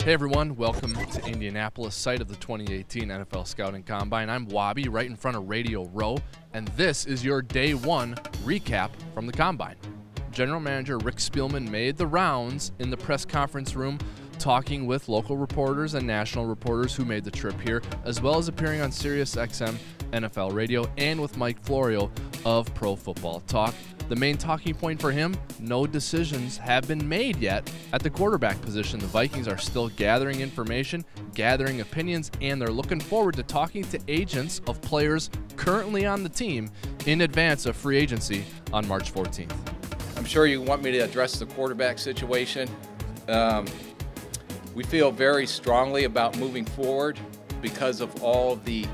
Hey everyone, welcome to Indianapolis, site of the 2018 NFL Scouting Combine. I'm Wobby, right in front of Radio Row, and this is your Day 1 recap from the Combine. General Manager Rick Spielman made the rounds in the press conference room, talking with local reporters and national reporters who made the trip here, as well as appearing on Sirius XM NFL Radio and with Mike Florio of Pro Football Talk. The main talking point for him, no decisions have been made yet at the quarterback position. The Vikings are still gathering information, gathering opinions, and they're looking forward to talking to agents of players currently on the team in advance of free agency on March 14th. I'm sure you want me to address the quarterback situation. We feel very strongly about moving forward because of all the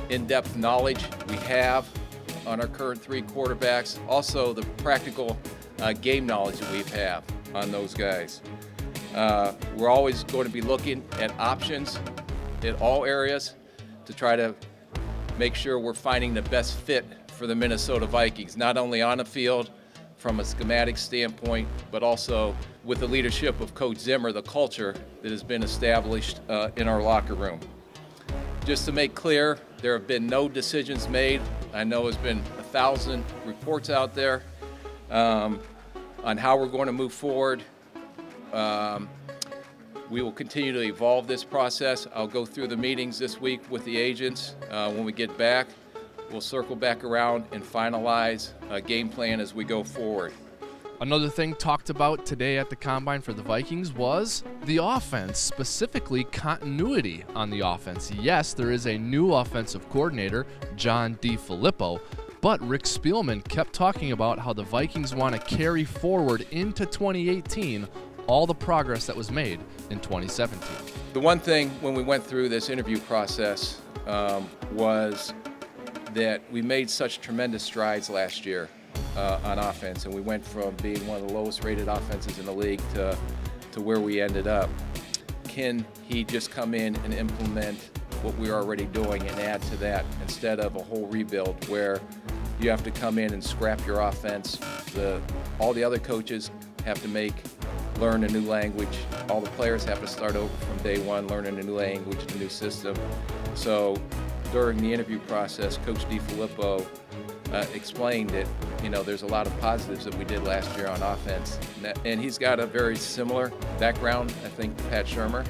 in-depth knowledge we have on our current three quarterbacks, also the practical game knowledge that we have on those guys. We're always going to be looking at options in all areas to try to make sure we're finding the best fit for the Minnesota Vikings, not only on the field from a schematic standpoint, but also with the leadership of Coach Zimmer, the culture that has been established in our locker room. Just to make clear, there have been no decisions made. I know there's been 1,000 reports out there on how we're going to move forward. We will continue to evolve this process. I'll go through the meetings this week with the agents. When we get back, we'll circle back around and finalize a game plan as we go forward. Another thing talked about today at the Combine for the Vikings was the offense, specifically continuity on the offense. Yes, there is a new offensive coordinator, John DeFilippo, but Rick Spielman kept talking about how the Vikings want to carry forward into 2018 all the progress that was made in 2017. The one thing when we went through this interview process was that we made such tremendous strides last year on offense, and we went from being one of the lowest rated offenses in the league to where we ended up. Can he just come in and implement what we're already doing and add to that instead of a whole rebuild where you have to come in and scrap your offense? All the other coaches have to learn a new language. All the players have to start over from day one, learning a new language, a new system. So during the interview process, Coach DeFilippo explained that, there's a lot of positives that we did last year on offense. And he's got a very similar background, I think, to Pat Shurmur.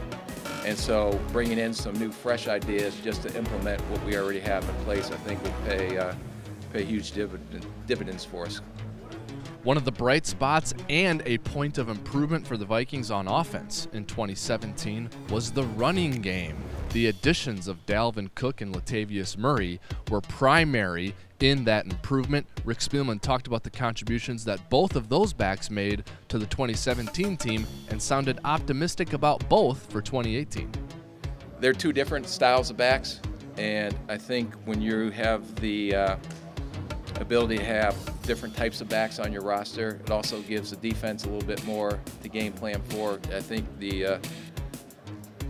And so bringing in some new, fresh ideas just to implement what we already have in place, I think would pay huge dividends for us. One of the bright spots and a point of improvement for the Vikings on offense in 2017 was the running game. The additions of Dalvin Cook and Latavius Murray were primary in that improvement. Rick Spielman talked about the contributions that both of those backs made to the 2017 team and sounded optimistic about both for 2018. They're two different styles of backs, and I think when you have the ability to have different types of backs on your roster, it also gives the defense a little bit more to game plan for. I think the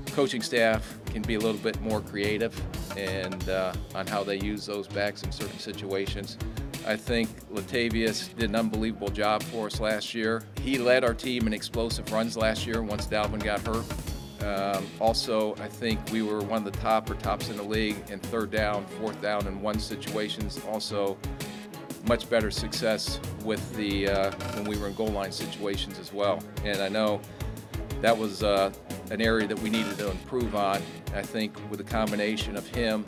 coaching staff can be a little bit more creative and on how they use those backs in certain situations. I think Latavius did an unbelievable job for us last year. He led our team in explosive runs last year once Dalvin got hurt. Also, I think we were one of the tops in the league in third down, fourth down, and one situations. Also, much better success with when we were in goal line situations as well. And I know that was an area that we needed to improve on. I think with the combination of him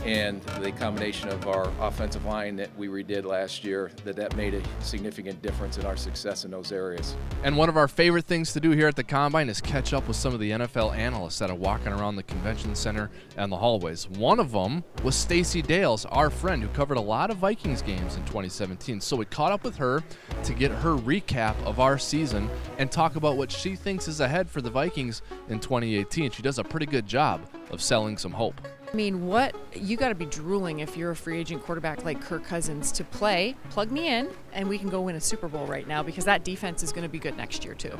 and the combination of our offensive line that we redid last year, that made a significant difference in our success in those areas. And one of our favorite things to do here at the Combine is catch up with some of the NFL analysts that are walking around the convention center and the hallways. One of them was Stacey Dales, our friend who covered a lot of Vikings games in 2017. So we caught up with her to get her recap of our season and talk about what she thinks is ahead for the Vikings in 2018. She does a pretty good job of selling some hope. I mean, you got to be drooling if you're a free agent quarterback like Kirk Cousins to plug me in, and we can go win a Super Bowl right now, because that defense is going to be good next year too.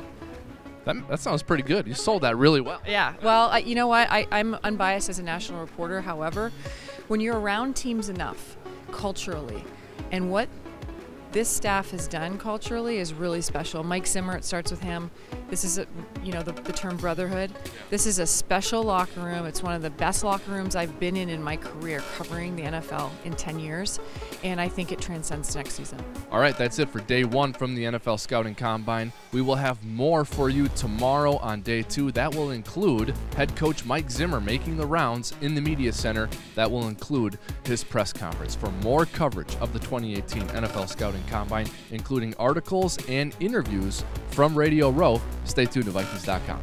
That sounds pretty good. You sold that really well. Yeah. Well, you know what? I'm unbiased as a national reporter. However, when you're around teams enough culturally, and what this staff has done culturally is really special. Mike Zimmer, it starts with him. This is, the term brotherhood. This is a special locker room. It's one of the best locker rooms I've been in my career covering the NFL in 10 years, and I think it transcends to next season. All right, that's it for day 1 from the NFL Scouting Combine. We will have more for you tomorrow on day 2. That will include head coach Mike Zimmer making the rounds in the media center. That will include his press conference. For more coverage of the 2018 NFL Scouting Combine, including articles and interviews from Radio Row, stay tuned to Vikings.com.